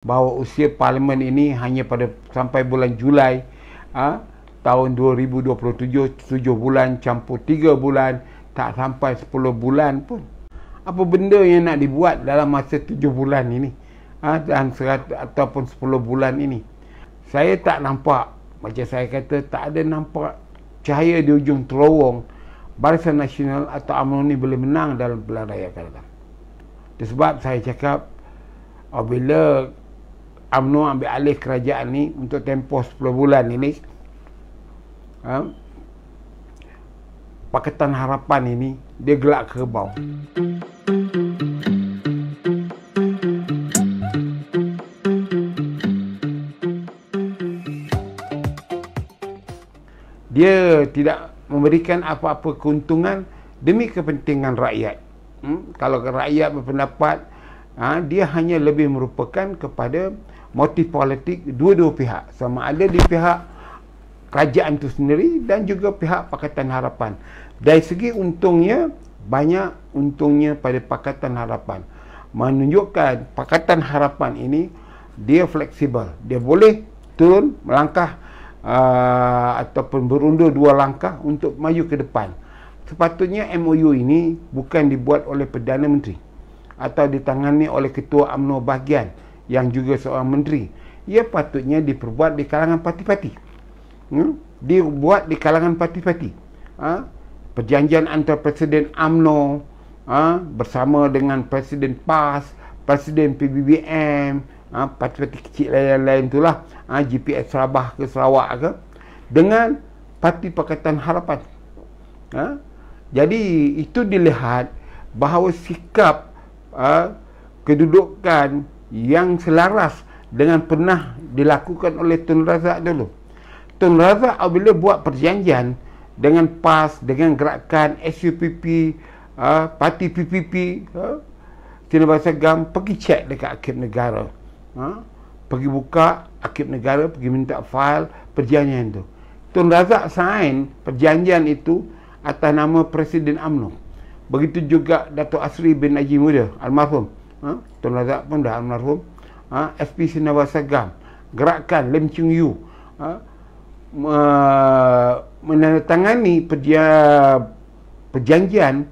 bahawa usia parlimen ini hanya pada sampai bulan Julai tahun 2027, 7 bulan campur 3 bulan, tak sampai 10 bulan pun. Apa benda yang nak dibuat dalam masa 7 bulan ini dan ataupun 10 bulan ini? Saya tak nampak, macam saya kata, tak ada nampak cahaya di ujung terowong Barisan Nasional atau UMNO ni boleh menang dalam pilihan raya akan datang. Sebab saya cakap, apabila UMNO ambil alih kerajaan ni untuk tempoh 10 bulan ini, Pakatan Harapan ini dia gelak kerbau. Dia tidak memberikan apa-apa keuntungan demi kepentingan rakyat. Kalau rakyat berpendapat, dia hanya lebih merupakan kepada motif politik dua-dua pihak, sama ada di pihak kerajaan itu sendiri dan juga pihak Pakatan Harapan. Dari segi untungnya, banyak untungnya pada Pakatan Harapan, menunjukkan Pakatan Harapan ini dia fleksibel, dia boleh turun melangkah ataupun berundur 2 langkah untuk maju ke depan. Sepatutnya MOU ini bukan dibuat oleh Perdana Menteri atau ditangani oleh Ketua UMNO bahagian yang juga seorang menteri. Ia patutnya diperbuat di kalangan parti-parti. Dibuat di kalangan parti-parti. Perjanjian antara Presiden UMNO bersama dengan Presiden PAS, Presiden PBBM, parti-parti kecil lain-lain itulah, GPS Sabah ke Sarawak ke, dengan Parti Pakatan Harapan. Jadi itu dilihat bahawa sikap kedudukan yang selaras dengan pernah dilakukan oleh Tun Razak dulu. Tun Razak apabila buat perjanjian dengan PAS, dengan gerakan SUPP, parti PPP, Tino Basagam, pergi cek dekat Arkib Negara. Pergi buka Arkib Negara, pergi minta file perjanjian itu. Tun Razak sign perjanjian itu atas nama Presiden UMNO. Begitu juga Dato' Asri bin Haji Muda, almarhum. Tun Razak pun dah almarhum. SP Tino Basagam, gerakan Lim Chung Yu, menandatangani perjanjian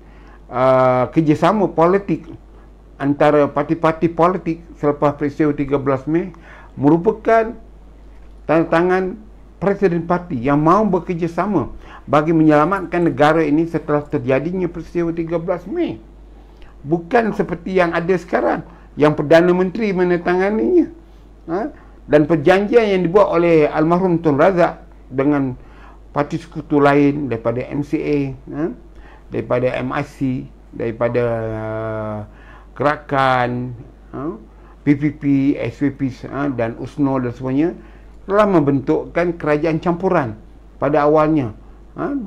kerjasama politik antara parti-parti politik selepas peristiwa 13 Mei, merupakan tanda tangan Presiden Parti yang mahu bekerjasama bagi menyelamatkan negara ini setelah terjadinya peristiwa 13 Mei. Bukan seperti yang ada sekarang, yang Perdana Menteri menandatanganinya. Dan perjanjian yang dibuat oleh almarhum Tun Razak dengan parti sekutu lain daripada MCA, daripada MIC, daripada gerakan PPP, SPP dan USNO dan semuanya, telah membentukkan kerajaan campuran pada awalnya,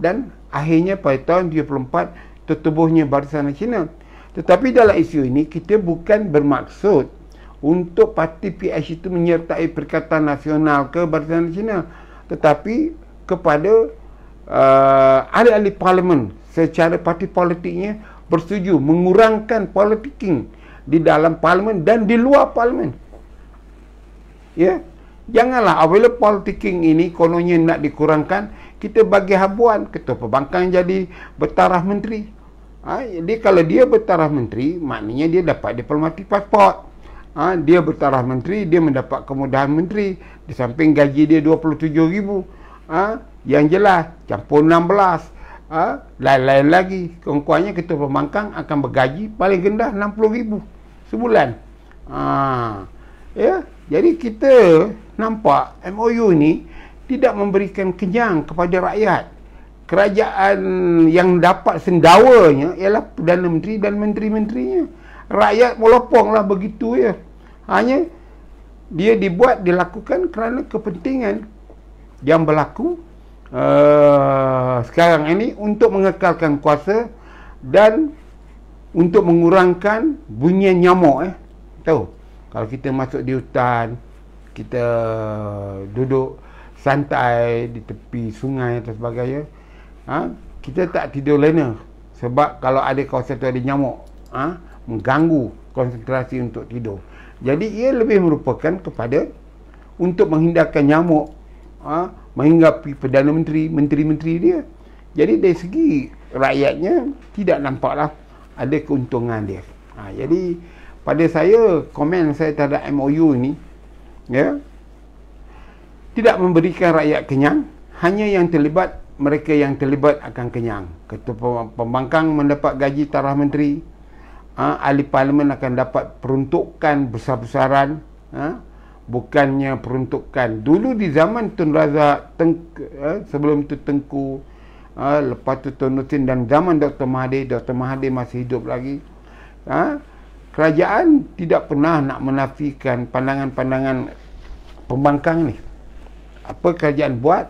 dan akhirnya pada tahun 1974 tertubuhnya Barisan Nasional. Tetapi dalam isu ini kita bukan bermaksud untuk parti PH itu menyertai Perikatan Nasional ke Barisan Nasional, tetapi kepada ahli-ahli parlimen secara parti politiknya bersetuju mengurangkan politicking di dalam parlimen dan di luar parlimen. Ya, janganlah apabila politicking ini kononnya nak dikurangkan, kita bagi habuan Ketua Perbankan jadi bertaraf menteri. Jadi kalau dia bertaraf menteri, maknanya dia dapat diplomatik pasport. Dia bertaraf menteri, dia mendapat kemudahan menteri, di samping gaji dia 27,000. Yang jelas campur 16. Lain-lain lagi. Keungkuannya Ketua Pembangkang akan bergaji paling rendah 60,000 sebulan. Ya, jadi kita nampak MOU ni tidak memberikan kenyang kepada rakyat. Kerajaan yang dapat sendawanya ialah Perdana Menteri dan menteri-menterinya. Rakyat meloponglah begitu ya. Hanya dia dilakukan kerana kepentingan yang berlaku sekarang ini untuk mengekalkan kuasa dan untuk mengurangkan bunyian nyamuk. Tahu, kalau kita masuk di hutan, kita duduk santai di tepi sungai dan sebagainya, kita tak tidur lena. Sebab kalau ada kawasan tu ada nyamuk, mengganggu konsentrasi untuk tidur. Jadi ia lebih merupakan kepada untuk menghindarkan nyamuk, menghinggapi Perdana Menteri, menteri-menteri dia. Jadi dari segi rakyatnya tidak nampaklah ada keuntungan dia. Jadi pada saya, komen saya terhadap MOU ni, ya, tidak memberikan rakyat kenyang, hanya yang terlibat, mereka yang terlibat akan kenyang. Ketua pembangkang mendapat gaji taraf menteri, ahli parlimen akan dapat peruntukan besar-besaran, bukannya peruntukan dulu di zaman Tun Razak, sebelum itu Tengku, lepas tu Tun Nussin, dan zaman Dr. Mahathir masih hidup lagi. Kerajaan tidak pernah nak menafikan pandangan-pandangan pembangkang ni. Apa kerajaan buat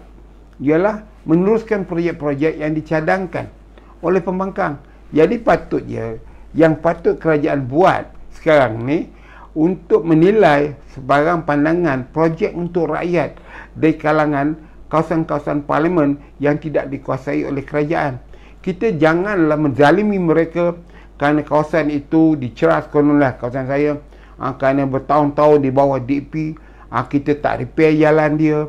ialah meneruskan projek-projek yang dicadangkan oleh pembangkang. Jadi patutnya yang patut kerajaan buat sekarang ni untuk menilai sebarang pandangan projek untuk rakyat dari kalangan kawasan-kawasan parlimen yang tidak dikuasai oleh kerajaan. Kita janganlah menzalimi mereka kerana kawasan itu diceras, kononlah kawasan saya kerana bertahun-tahun di bawah DP, kita tak repair jalan dia,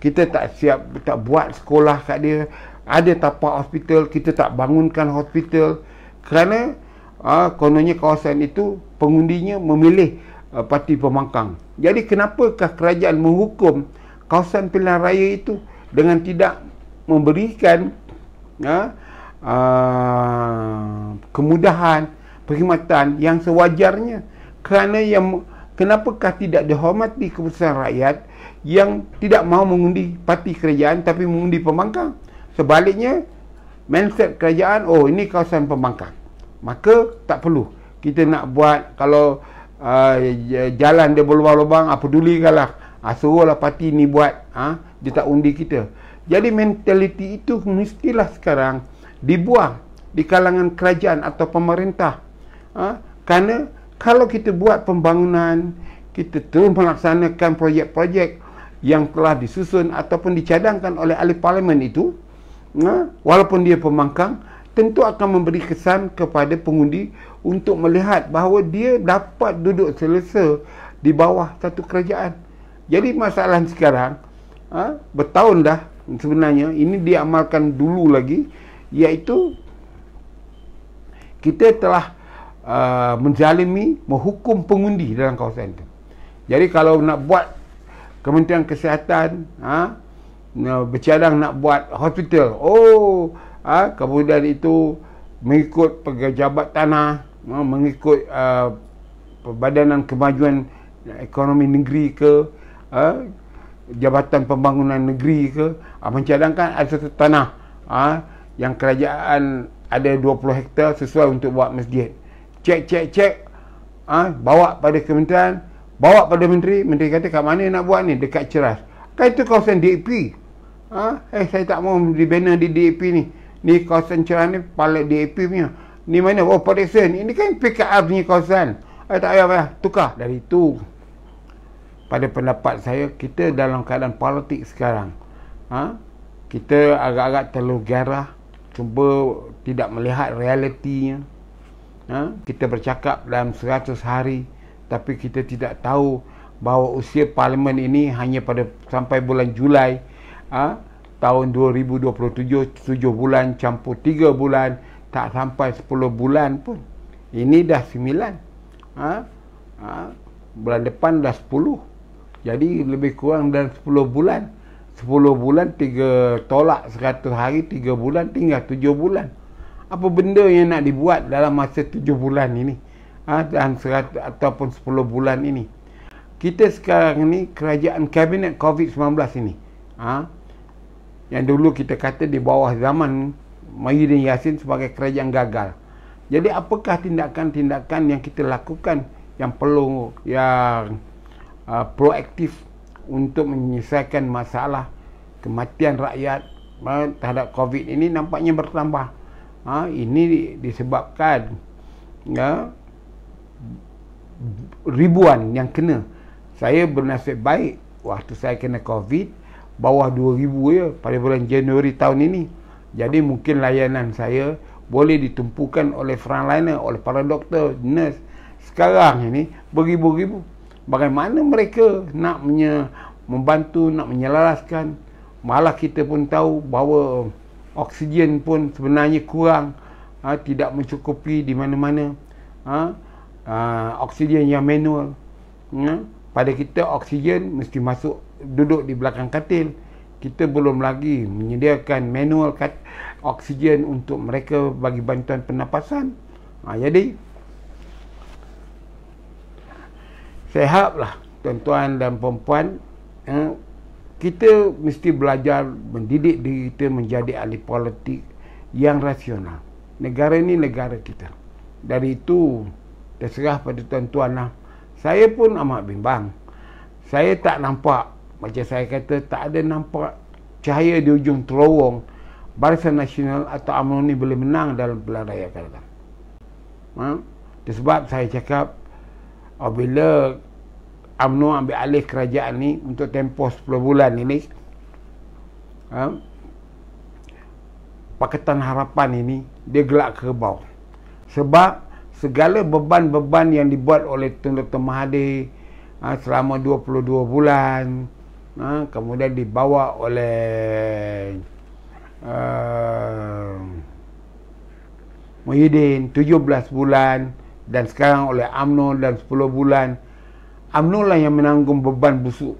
kita tak buat sekolah kat dia, ada tapak hospital, kita tak bangunkan hospital kerana kononnya kawasan itu pengundinya memilih parti pembangkang. Jadi kenapakah kerajaan menghukum kawasan pilihan raya itu dengan tidak memberikan kemudahan, perkhidmatan yang sewajarnya? Kerana kenapakah tidak dihormati keputusan rakyat yang tidak mahu mengundi parti kerajaan tapi mengundi pembangkang? Sebaliknya, mindset kerajaan, ini kawasan pembangkang, maka tak perlu kita nak buat. Kalau jalan dia berlubang-lubang, peduli kalah, suruhlah parti ni buat, dia tak undi kita. Jadi mentaliti itu mestilah sekarang dibuang di kalangan kerajaan atau pemerintah. Kerana kalau kita buat pembangunan, kita terus melaksanakan projek-projek yang telah disusun ataupun dicadangkan oleh ahli parlimen itu, walaupun dia pembangkang, tentu akan memberi kesan kepada pengundi untuk melihat bahawa dia dapat duduk selesa di bawah satu kerajaan. Jadi masalah sekarang, bertahun dah sebenarnya ini diamalkan dulu lagi, iaitu kita telah menzalimi, menghukum pengundi dalam kawasan itu. Jadi kalau nak buat Kementerian Kesihatan, bercadang nak buat hospital, kemudian itu mengikut pejabat tanah, mengikut Perbadanan Kemajuan Ekonomi Negeri ke, Jabatan Pembangunan Negeri ke, mencadangkan ada satu tanah yang kerajaan ada 20 hektar sesuai untuk buat masjid. Cek, bawa pada kementerian, bawa pada menteri kata kat mana nak buat ni? Dekat Ceras. Kan itu kawasan DAP. Saya tak mau dibina di DAP ni. Ni kawasan Ceras ni pala DAP punya. Ni mana? Padekson. Ini kan PKR punya kawasan. Tak payah, tukar. Dari itu, pada pendapat saya, kita dalam keadaan politik sekarang, kita agak-agak terlalu garah, cuba tidak melihat realitinya. Kita bercakap dalam 100 hari, tapi kita tidak tahu bahawa usia parlimen ini hanya sampai bulan Julai tahun 2027, 7 bulan campur 3 bulan, tak sampai 10 bulan pun. Ini dah 9, bulan depan dah 10. Jadi lebih kurang dalam 10 bulan. 10 bulan 3 tolak 100 hari, 3 bulan tinggal 7 bulan. Apa benda yang nak dibuat dalam masa 7 bulan ini, dan 100 ataupun 10 bulan ini? Kita sekarang ni kerajaan kabinet COVID-19 ini, yang dulu kita kata di bawah zaman Muhyiddin Yassin sebagai kerajaan gagal. Jadi apakah tindakan-tindakan yang kita lakukan yang perlu, yang proaktif untuk menyelesaikan masalah kematian rakyat terhadap COVID ini? Nampaknya bertambah. Ini disebabkan ribuan yang kena. Saya bernasib baik waktu saya kena COVID bawah 2,000 ya pada bulan Januari tahun ini. Jadi mungkin layanan saya boleh ditumpukan oleh frontliner, oleh para doktor, nurse. Sekarang ini beribu-ribu. bagaimana mereka nak membantu, nak menyelaraskan. Malah kita pun tahu bahawa oksigen pun sebenarnya kurang, tidak mencukupi di mana-mana. Oksigen yang manual, pada kita oksigen mesti masuk duduk di belakang katil. Kita belum lagi menyediakan manual oksigen untuk mereka bagi bantuan pernafasan. Jadi saya haraplah tuan-tuan dan puan-puan, kita mesti belajar mendidik diri kita menjadi ahli politik yang rasional. Negara ini negara kita. Dari itu terserah pada tuan-tuan lah. Saya pun amat bimbang. Saya tak nampak, macam saya kata, tak ada nampak cahaya di ujung terowong Barisan Nasional atau UMNO ni boleh menang dalam pilihan raya akan datang. Itu sebab saya cakap, apabila UMNO ambil alih kerajaan ni untuk tempoh 10 bulan ini, Pakatan Harapan ini dia gelak kerbau. Sebab segala beban-beban yang dibuat oleh Tun Dr. Mahathir selama 22 bulan, kemudian dibawa oleh Muhyiddin 17 bulan, dan sekarang oleh UMNO dan 10 bulan. UMNO lah yang menanggung beban busuk,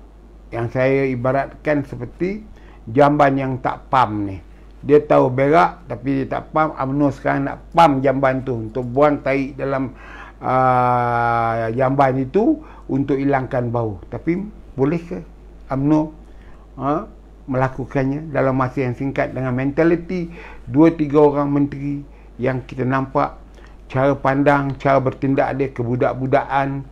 yang saya ibaratkan seperti jamban yang tak pam ni. Dia tahu berak tapi dia tak pam. UMNO sekarang nak pam jamban tu untuk buang tai dalam jamban itu untuk hilangkan bau. Tapi bolehkah UMNO melakukannya dalam masa yang singkat dengan mentaliti 2-3 orang menteri yang kita nampak cara pandang, cara bertindak dia kebudak-budakan,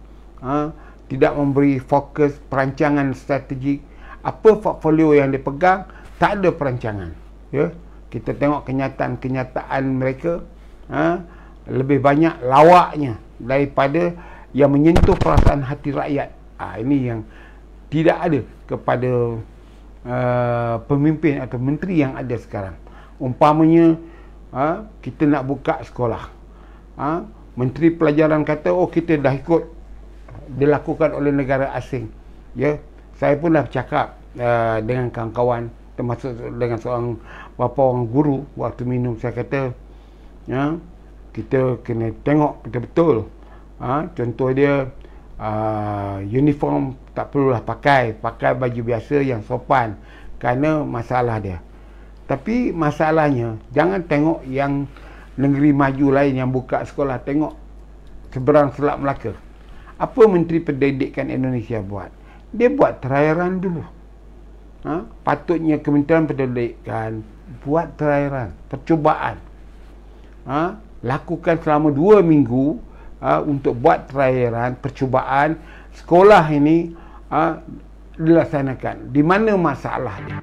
tidak memberi fokus perancangan strategik. Apa portfolio yang dia pegang, tak ada perancangan. Ya, kita tengok kenyataan mereka, lebih banyak lawaknya daripada yang menyentuh perasaan hati rakyat. Ini yang tidak ada kepada pemimpin atau menteri yang ada sekarang. Umpamanya kita nak buka sekolah, Menteri Pelajaran kata, oh kita dah ikut dilakukan oleh negara asing. Ya, saya pun dah bercakap dengan kawan-kawan, termasuk dengan seorang bapa orang guru waktu minum. Saya kata, kita kena tengok betul-betul. Contoh dia, uniform tak perlulah pakai baju biasa yang sopan kerana masalah dia. Tapi masalahnya, jangan tengok yang negeri maju lain yang buka sekolah, tengok seberang Selat Melaka. Apa Menteri Pendidikan Indonesia buat? Dia buat trairan dulu. Patutnya Kementerian Pendidikan buat trairan, percubaan. Lakukan selama 2 minggu untuk buat trairan, percubaan. Sekolah ini dilaksanakan. Di mana masalah dia?